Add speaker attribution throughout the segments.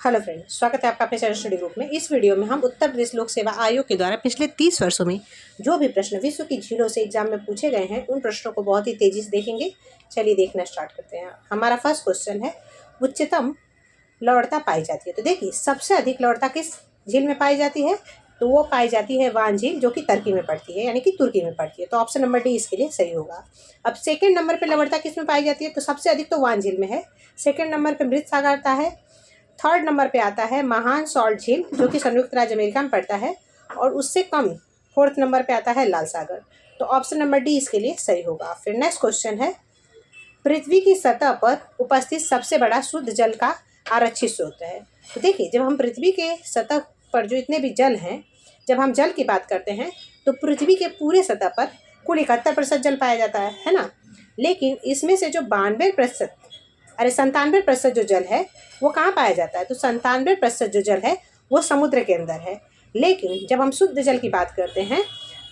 Speaker 1: Hello friend, स्वागत है आपका अपने चैनल स्टडी ग्रुप में। इस वीडियो में हम उत्तर प्रदेश लोक सेवा आयोग के द्वारा पिछले 30 वर्षों में जो भी प्रश्न विश्व की झीलों से एग्जाम में पूछे गए हैं उन प्रश्नों को बहुत ही तेजी से देखेंगे। चलिए देखना स्टार्ट करते हैं। हमारा फर्स्ट क्वेश्चन है, उच्चतम लवणता पाई जाती है। तो देखिए, सबसे अधिक लवणता किस झील में पाई जाती है? तो वो पाई जाती है वान झील, जो कि तुर्की में पड़ती है, यानी कि तुर्की में पड़ती है। तो ऑप्शन नंबर डी इसके लिए सही होगा। अब सेकंड नंबर पर लवणता किस में पाई जाती है? तो सबसे अधिक तो वान झील में है। सेकंड नंबर पर मृत सागर आता है। थर्ड नंबर पे आता है महान सॉल्ट झील, जो कि संयुक्त राज्य अमेरिका में पड़ता है। और उससे कम फोर्थ नंबर पे आता है लाल सागर। तो ऑप्शन नंबर डी इसके लिए सही होगा। फिर नेक्स्ट क्वेश्चन है, पृथ्वी की सतह पर उपस्थित सबसे बड़ा शुद्ध जल का आरक्षित स्रोत है। तो देखिए, जब हम पृथ्वी के सतह पर जो इतने भी जल हैं, जब हम जल की बात करते हैं तो पृथ्वी के पूरे सतह पर कुल 71% जल पाया जाता है ना। लेकिन इसमें से जो 97% जो जल है वो कहाँ पाया जाता है? तो 97% जो जल है वो समुद्र के अंदर है। लेकिन जब हम शुद्ध जल की बात करते हैं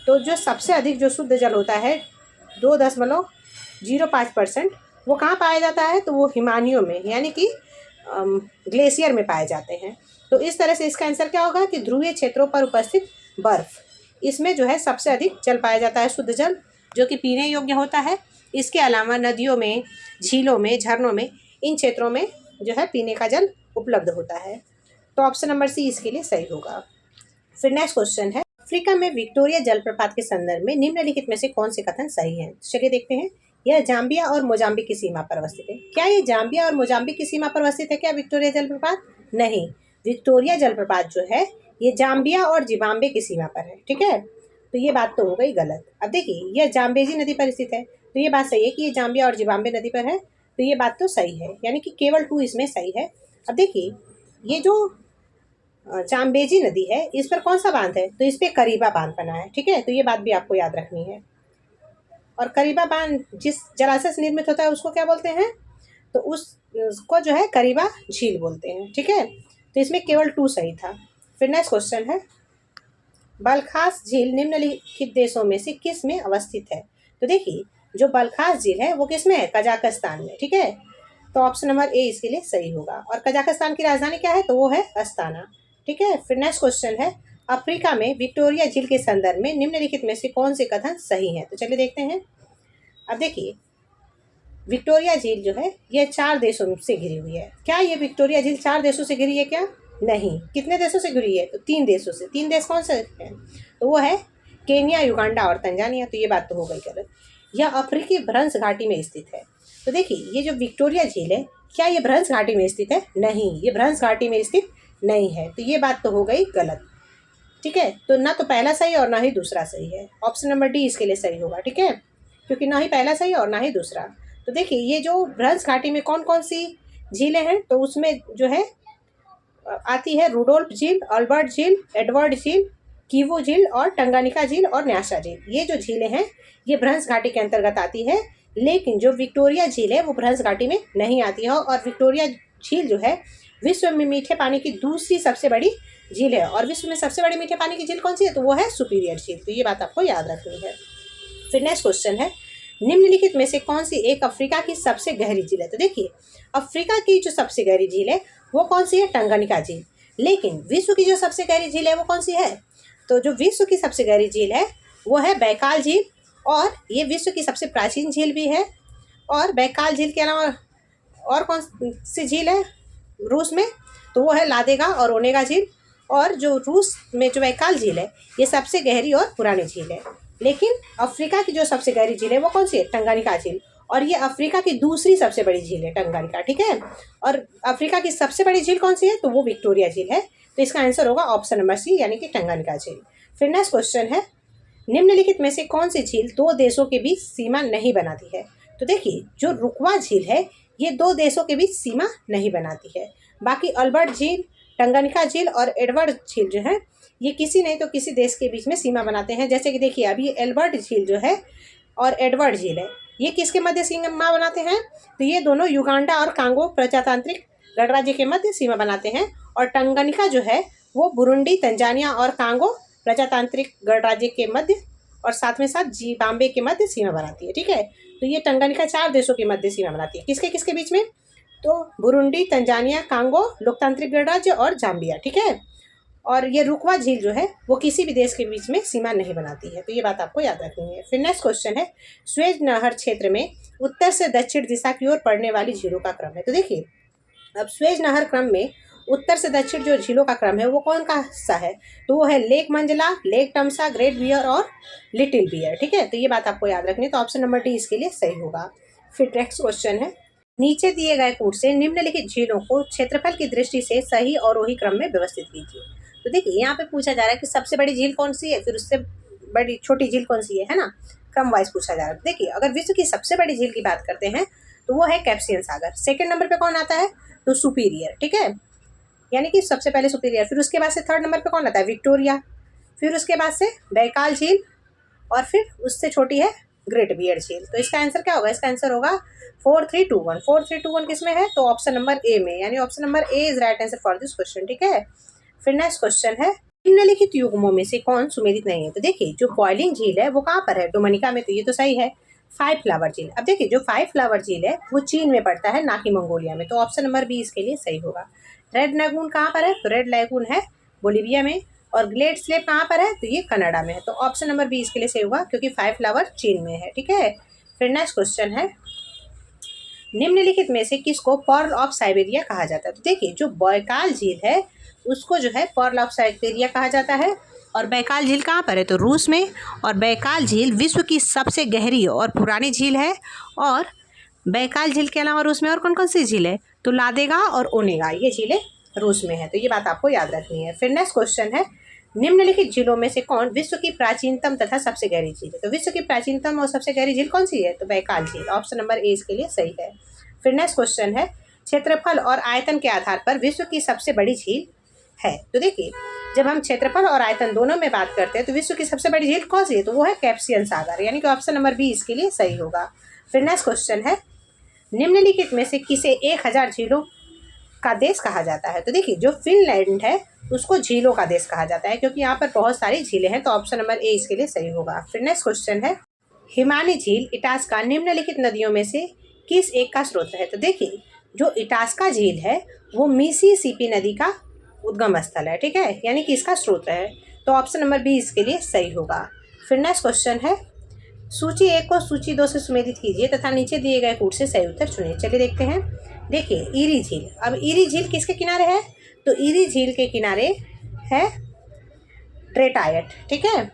Speaker 1: तो जो सबसे अधिक जो शुद्ध जल होता है 2.05%, वो कहाँ पाया जाता है? तो वो हिमानियों में, यानी कि ग्लेशियर में पाए जाते हैं। तो इस तरह से इसका आंसर क्या होगा कि ध्रुवीय क्षेत्रों पर उपस्थित बर्फ, इसमें जो है सबसे अधिक जल पाया जाता है, शुद्ध जल, जो कि पीने योग्य होता है। इसके अलावा नदियों में, झीलों में, झरनों में, इन क्षेत्रों में जो है पीने का जल उपलब्ध होता है। तो ऑप्शन नंबर सी इसके लिए सही होगा। फिर नेक्स्ट क्वेश्चन है, अफ्रीका में विक्टोरिया जलप्रपात के संदर्भ में निम्नलिखित में से कौन से कथन सही हैं? चलिए देखते हैं। यह जाम्बिया और मोजाम्बिक की सीमा पर अवस्थित है। क्या ये जाम्बिया और मोजाम्बिक की सीमा पर अवस्थित है क्या विक्टोरिया जलप्रपात? नहीं, विक्टोरिया जलप्रपात जो है ये जाम्बिया और जिम्बाब्वे की सीमा पर है। ठीक है, तो ये बात तो हो गई गलत। अब देखिए, यह जाम्बेजी नदी पर स्थित है, तो ये बात सही है कि ये जाम्बिया और जिम्बाब्वे नदी पर है। तो ये बात तो सही है, यानी कि केवल 2 इसमें सही है। अब देखिए, ये जो जाम्बेजी नदी है इस पर कौन सा बांध है? तो इस पर करीबा बांध बना है। ठीक है, तो ये बात भी आपको याद रखनी है। और करीबा बांध जिस जलाशय से निर्मित होता है उसको क्या बोलते हैं? तो उसको जो है करीबा झील बोलते हैं। ठीक है, तो इसमें केवल 2 सही था। फिर नेक्स्ट क्वेश्चन है, बलखास झील निम्नलिखित देशों में से किस में अवस्थित है? तो देखिए, जो बलखास झील है वो किस में है? कजाकिस्तान में। ठीक है, तो ऑप्शन नंबर ए इसके लिए सही होगा। और कजाकिस्तान की राजधानी क्या है? तो वो है अस्ताना। ठीक है, फिर नेक्स्ट क्वेश्चन है, अफ्रीका में विक्टोरिया झील के संदर्भ में निम्नलिखित में से कौन से कथन सही हैं? तो चलिए देखते हैं। अब देखिए, विक्टोरिया झील जो है ये 4 देशों से घिरी हुई है। क्या ये विक्टोरिया झील 4 देशों से घिरी है क्या? नहीं। कितने देशों से घिरी है? तो 3 देशों से। 3 देश कौन से हैं? तो वो है केन्या, युगांडा और तंजानिया। तो ये बात तो हो गई गलत। यह अफ्रीकी भ्रंश घाटी में स्थित है। तो देखिए, ये जो विक्टोरिया झील है क्या ये भ्रंश घाटी में स्थित है? नहीं, ये भ्रंश घाटी में स्थित नहीं है। तो ये बात तो हो गई गलत। ठीक है, तो ना तो पहला सही और ना ही दूसरा सही है। ऑप्शन नंबर डी इसके लिए सही होगा। ठीक है, क्योंकि ना ही पहला सही और ना ही दूसरा। तो देखिए, ये जो भ्रंश घाटी में कौन कौन सी झीलें हैं? तो उसमें जो है आती है रूडोल्फ झील, अल्बर्ट झील, एडवर्ड झील, कीवू झील और टंगानिका झील और न्यासा झील। ये जो झीलें हैं ये भ्रंश घाटी के अंतर्गत आती है। लेकिन जो विक्टोरिया झील है वो भ्रंश घाटी में नहीं आती है। और विक्टोरिया झील जो है विश्व में मीठे पानी की दूसरी सबसे बड़ी झील है। और विश्व में सबसे बड़ी मीठे पानी की झील कौन सी है? तो वो है सुपीरियर झील। तो ये बात आपको याद रखनी है। फिर नेक्स्ट क्वेश्चन है, निम्नलिखित में से कौन सी एक अफ्रीका की सबसे गहरी झील है? तो देखिए, अफ्रीका की जो सबसे गहरी झील है वो कौन सी है? टंगानिका झील। लेकिन विश्व की जो सबसे गहरी झील है वो कौन सी है? तो जो विश्व की सबसे गहरी झील है वो है बैकाल झील। और ये विश्व की सबसे प्राचीन झील भी है। और बैकाल झील के अलावा और कौन सी झील है रूस में? तो वो है लादेगा और ओनेगा झील। और जो रूस में जो बैकाल झील है ये सबसे गहरी और पुरानी झील है। लेकिन अफ्रीका की जो सबसे गहरी झील है वो कौन सी है? टंगानिका झील। और ये अफ्रीका की दूसरी सबसे बड़ी झील है टंगानिका। ठीक है, और अफ्रीका की सबसे बड़ी झील कौन सी है? तो वो विक्टोरिया झील है। तो इसका आंसर होगा ऑप्शन नंबर सी, यानी कि टंगानिका झील। फिर नेक्स्ट क्वेश्चन है, निम्नलिखित में से कौन सी झील 2 देशों के बीच सीमा नहीं बनाती है? तो देखिए, जो रुकवा झील है ये 2 देशों के बीच सीमा नहीं बनाती है। बाकी अल्बर्ट झील, टंगानिका झील और एडवर्ड झील जो है ये किसी नहीं तो किसी देश के बीच में सीमा बनाते हैं। जैसे कि देखिए, अभी एल्बर्ट झील जो है और एडवर्ड झील है ये किसके मध्य सीमा बनाते हैं? तो ये दोनों युगांडा और कांगो प्रजातांत्रिक गणराज्य के मध्य सीमा बनाते हैं। और टंगानिका जो है वो बुरुंडी, तंजानिया और कांगो प्रजातांत्रिक गणराज्य के मध्य और साथ में साथ जिम्बाब्वे के मध्य सीमा बनाती है। ठीक है, तो ये टंगानिका 4 देशों के मध्य सीमा बनाती है। किसके किसके बीच में? तो बुरुंडी, तंजानिया, कांगो, लोकतांत्रिक गणराज्य और जाम्बिया, ठीक है। और ये रुकवा झील जो है वो किसी भी देश के बीच में सीमा नहीं बनाती है, तो ये बात आपको याद रखनी है। फिर नेक्स्ट क्वेश्चन है, स्वेज नहर क्षेत्र में उत्तर से दक्षिण दिशा की ओर पड़ने वाली झीलों का क्रम है। तो देखिए, अब स्वेज नहर क्रम में उत्तर से दक्षिण जो झीलों का क्रम है वो कौन का सा है, तो वो है lake मंजला, lake Tamsa, great beer और लिटिल बियर, ठीक है। तो ये बात आपको याद रखनी है, तो ऑप्शन नंबर डी इसके लिए सही होगा। फिर नेक्स्ट क्वेश्चन है, नीचे दिए गए कूट से निम्नलिखित झीलों को क्षेत्रफल की दृष्टि से सही और वही क्रम में व्यवस्थित कीजिए। तो देखिए, यहाँ पे पूछा जा रहा है कि सबसे बड़ी झील कौन सी है, फिर उससे बड़ी छोटी झील कौन सी है ना, क्रम वाइज पूछा जा रहा है। देखिए, अगर विश्व की सबसे बड़ी झील की बात करते हैं तो वो है कैप्सियन सागर। सेकंड नंबर पे कौन आता है, तो सुपीरियर, ठीक है, यानी कि सबसे पहले सुपीरियर। फिर उसके बाद से थर्ड नंबर पे कौन आता है, विक्टोरिया। फिर उसके बाद से बैकाल झील, और फिर उससे छोटी है ग्रेट बियर झील। तो इसका आंसर क्या होगा, इसका आंसर होगा 4321। 4321 किस में है, तो ऑप्शन नंबर ए में, यानी option number A is right answer for this question, ठीक है। फिर नेक्स्ट क्वेश्चन है, निम्नलिखित युग्मों में से कौन सुमेलित नहीं है। तो देखिए, जो बॉइलिंग झील है वो कहाँ पर है, डोमिनिका में, तो ये तो सही है। 5 फ्लावर झील, अब देखिए जो 5 फ्लावर झील है वो चीन में पड़ता है, ना कि मंगोलिया में, तो ऑप्शन नंबर बी इसके लिए सही होगा। रेड लैगून कहाँ पर है, तो रेड लैगून है बोलिविया में, और ग्लेट स्लेप कहाँ पर है, तो ये कनाडा में है, तो ऑप्शन नंबर बी इसके लिए सही होगा, क्योंकि 5 फ्लावर चीन में है, ठीक है। फिर नेक्स्ट क्वेश्चन है, निम्नलिखित में से किसको पर्ल ऑफ साइबेरिया कहा जाता है। तो देखिए, जो बैकाल झील है उसको जो है पर्ल ऑफ साइबेरिया कहा जाता है, और बैकाल झील कहाँ पर है, तो रूस में, और बैकाल झील विश्व की सबसे गहरी और पुरानी झील है। और बैकाल झील के अलावा रूस में और कौन कौन सी झील है, तो लादेगा और ओनेगा, ये झीलें रूस में है, तो ये बात आपको याद रखनी है। फिर नेक्स्ट क्वेश्चन है, निम्नलिखित झीलों में से कौन विश्व की प्राचीनतम तथा सबसे गहरी झील है। तो विश्व की प्राचीनतम और सबसे गहरी झील कौन सी है, तो बैकाल झील, ऑप्शन नंबर ए इसके लिए सही है। फिर नेक्स्ट क्वेश्चन है, क्षेत्रफल और आयतन के आधार पर विश्व की सबसे बड़ी झील है। तो देखिए, जब हम क्षेत्रफल और आयतन दोनों में बात करते हैं तो विश्व की सबसे बड़ी झील कौन सी है, तो वो है कैप्सियन सागर, यानी कि ऑप्शन नंबर बी इसके लिए सही होगा। फिर नेक्स्ट क्वेश्चन है, निम्नलिखित में से किसे 1000 झीलों का देश कहा जाता है। तो देखिए, जो फिनलैंड है उसको झीलों का देश कहा जाता है, क्योंकि यहाँ पर बहुत सारी झीलें हैं, तो ऑप्शन नंबर ए इसके लिए सही होगा। फिर नेक्स्ट क्वेश्चन है, हिमानी झील इटास्का निम्नलिखित नदियों में से किस एक का स्रोत है। तो देखिए, जो इटास्का झील है वो मिसिसिपी नदी का उद्गम स्थल है, ठीक है, यानी कि इसका स्रोत है, तो ऑप्शन नंबर बी इसके लिए सही होगा। फिर नेक्स्ट क्वेश्चन है, सूची 1 को सूची 2 से सुमेलित कीजिए तथा नीचे दिए गए कूट से सही उत्तर चुनिए। चलिए देखते हैं। देखिए, ईरी झील, अब ईरी झील किसके किनारे है, तो ईरी झील के किनारे है ड्रेटायट, ठीक है।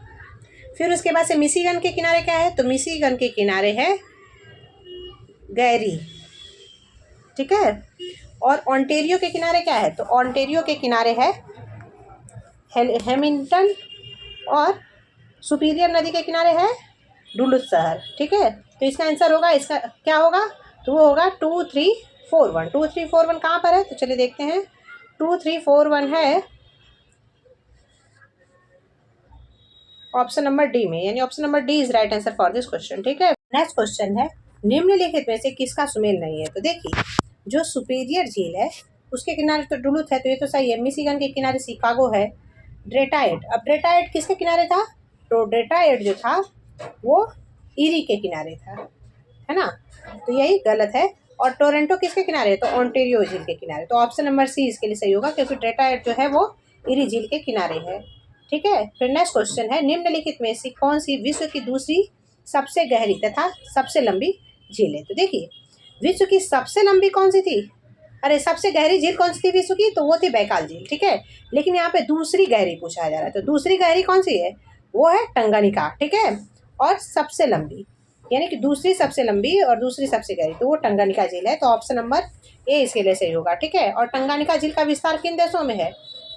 Speaker 1: फिर उसके बाद से मिशिगन के किनारे क्या है, तो मिशिगन के किनारे है गैरी, ठीक है। और ऑन्टेरियो के किनारे क्या है, तो ऑन्टेरियो के किनारे है हैमिल्टन, और सुपीरियर नदी के किनारे है डुलुथ शहर, ठीक है। तो इसका आंसर होगा, इसका क्या होगा, तो वो होगा 2341। 2341 कहाँ पर है, तो चलिए देखते हैं। 2341 है ऑप्शन नंबर डी में, यानी option number D is right answer for this question, ठीक है। नेक्स्ट क्वेश्चन है, निम्नलिखित में से किसका सुमेल नहीं है। तो देखिए, जो सुपीरियर झील है उसके किनारे तो डुलुथ है, तो ये तो सही है। मिशिगन के किनारे शिकागो है। ड्रेटायट, अब ड्रेटायट किसके किनारे था, तो ड्रेटायट जो था वो ईरी के किनारे था, है ना, तो यही गलत है। और टोरंटो किसके किनारे है, तो ऑन्टेरियो झील के किनारे, तो ऑप्शन नंबर सी इसके लिए सही होगा, क्योंकि ड्रेटायट जो है वो ईरी झील के किनारे है, ठीक है। फिर नेक्स्ट क्वेश्चन है, निम्नलिखित में से कौन सी विश्व की दूसरी सबसे गहरी तथा सबसे लंबी झील है। तो देखिए, विश्व की सबसे लंबी कौन सी थी, अरे सबसे गहरी झील कौन सी थी विश्व की, तो वो थी बैकाल झील, ठीक है। लेकिन यहाँ पे दूसरी गहरी पूछा जा रहा है, तो दूसरी गहरी कौन सी है, वो है टंगानिका, ठीक है। और सबसे लंबी, यानी कि दूसरी सबसे लंबी और दूसरी सबसे गहरी, तो वो टंगानिका झील है, तो ऑप्शन नंबर ए इसके लिए सही होगा, ठीक है। और टंगानिका झील का विस्तार किन देशों में है,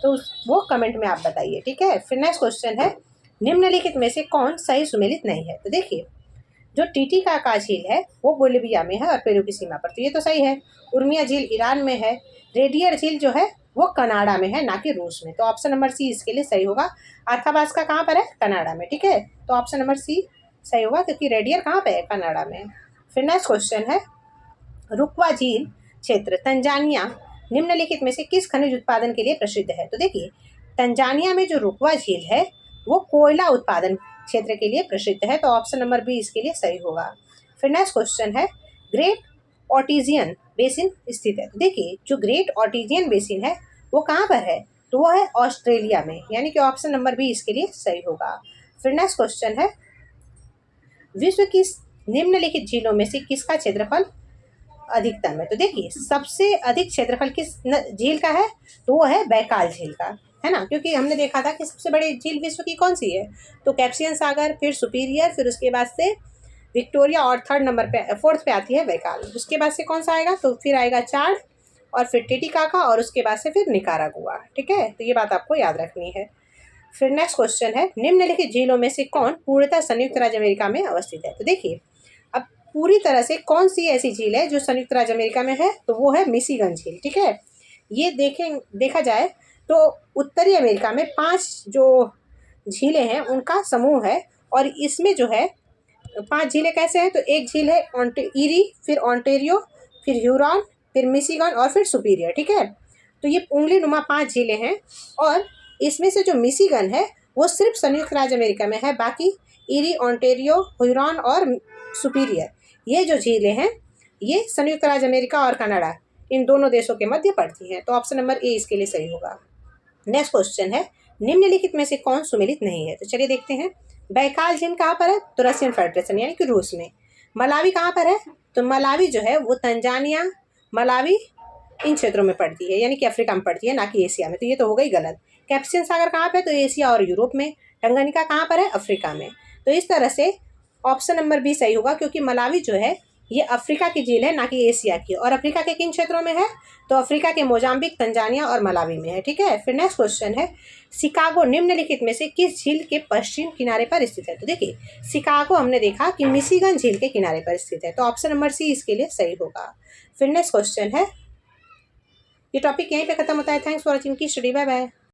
Speaker 1: तो वो कमेंट में आप बताइए, ठीक है। फिर नेक्स्ट क्वेश्चन है, निम्नलिखित में से कौन सही सुमेलित नहीं है। तो देखिए, जो टीटीकाका झील है वो बोलिविया में है और पेरू की सीमा पर, तो ये तो सही है। उर्मिया झील ईरान में है। रेडियर झील जो है वो कनाडा में है, ना कि रूस में, तो ऑप्शन नंबर सी इसके लिए सही होगा। अर्थाबास्का कहाँ पर है, कनाडा में, ठीक है, तो ऑप्शन नंबर सी सही होगा, क्योंकि रेडियर कहाँ पे है, कनाडा में। फिर नेक्स्ट क्वेश्चन है, रुकवा झील क्षेत्र तंजानिया निम्नलिखित में से किस खनिज उत्पादन के लिए प्रसिद्ध है। तो देखिए, तंजानिया में जो रुकवा झील है वो कोयला उत्पादन क्षेत्र के लिए प्रसिद्ध है, तो ऑप्शन नंबर बी इसके लिए सही होगा। फिर नेक्स्ट क्वेश्चन है, ग्रेट ऑर्टिजियन बेसिन स्थित है। तो देखिए जो ग्रेट ऑर्टिजियन बेसिन है वो कहाँ पर है, तो वो है ऑस्ट्रेलिया में, यानी कि ऑप्शन नंबर बी इसके लिए सही होगा। फिर नेक्स्ट क्वेश्चन है, विश्व की निम्नलिखित झीलों में से किसका क्षेत्रफल अधिकतम है। तो देखिए सबसे अधिक क्षेत्रफल किस झील का है, तो वो है बैकाल झील का, है ना, क्योंकि हमने देखा था कि सबसे बड़ी झील विश्व की कौन सी है, तो कैप्सियन सागर, फिर सुपीरियर, फिर उसके बाद से विक्टोरिया और थर्ड नंबर पे फोर्थ पे आती है बैकाल। उसके बाद से कौन सा आएगा, तो फिर आएगा चाड और फिर टिटिकाका और उसके बाद से फिर निकारागुआ। ठीक है, तो ये बात आपको याद रखनी है। फिर नेक्स्ट क्वेश्चन है, निम्नलिखित झीलों में से कौन पूर्णतः संयुक्त राज्य अमेरिका में अवस्थित है। तो देखिए अब पूरी तरह से कौन सी ऐसी झील है जो संयुक्त राज्य अमेरिका में है, तो वो है मिशिगन झील। ठीक है, ये देखा जाए तो उत्तरी अमेरिका में 5 जो झीलें हैं उनका समूह है, और इसमें जो है 5 झीलें कैसे हैं, तो एक झील है ईरी, फिर ऑन्टेरियो, फिर ह्यूरॉन, फिर मिशिगन और फिर सुपीरियर। ठीक है, तो ये उंगली नुमा 5 झीलें हैं, और इसमें से जो मिशिगन है वो सिर्फ संयुक्त राज्य अमेरिका में है, बाकी ईरी, ऑन्टेरियो, ह्यूरॉन और सुपीरियर ये जो झीलें हैं ये संयुक्त राज्य अमेरिका और कनाडा इन दोनों देशों के मध्य पड़ती हैं। तो ऑप्शन नंबर ए इसके लिए सही होगा। नेक्स्ट क्वेश्चन है, निम्नलिखित में से कौन सुमेलित नहीं है। तो चलिए देखते हैं, बैकाल झील कहाँ पर है, तो रशियन फेडरेशन यानी कि रूस में। मलावी कहाँ पर है, तो मलावी जो है वो तंजानिया, मलावी इन क्षेत्रों में पड़ती है, यानी कि अफ्रीका में पड़ती है, ना कि एशिया में, तो ये तो हो गई गलत। कैप्सियन सागर कहाँ पे है, तो एशिया और यूरोप में। टंगानिका कहाँ पर है, अफ्रीका में। तो इस तरह से ऑप्शन नंबर बी सही होगा, क्योंकि मलावी जो है ये अफ्रीका की झील है, ना कि एशिया की। और अफ्रीका के किन क्षेत्रों में है, तो अफ्रीका के मोजाम्बिक, तंजानिया और मलावी में है। ठीक है, फिर नेक्स्ट क्वेश्चन है, शिकागो निम्नलिखित में से किस झील के पश्चिम किनारे पर स्थित है। तो देखिए शिकागो हमने देखा कि मिशिगन झील के किनारे पर स्थित है, तो ऑप्शन नंबर सी इसके लिए सही होगा। फिर नेक्स्ट क्वेश्चन है, ये टॉपिक यहीं पे खत्म होता है। थैंक्स फॉर वॉचिंग की स्टडी, बाय बाय।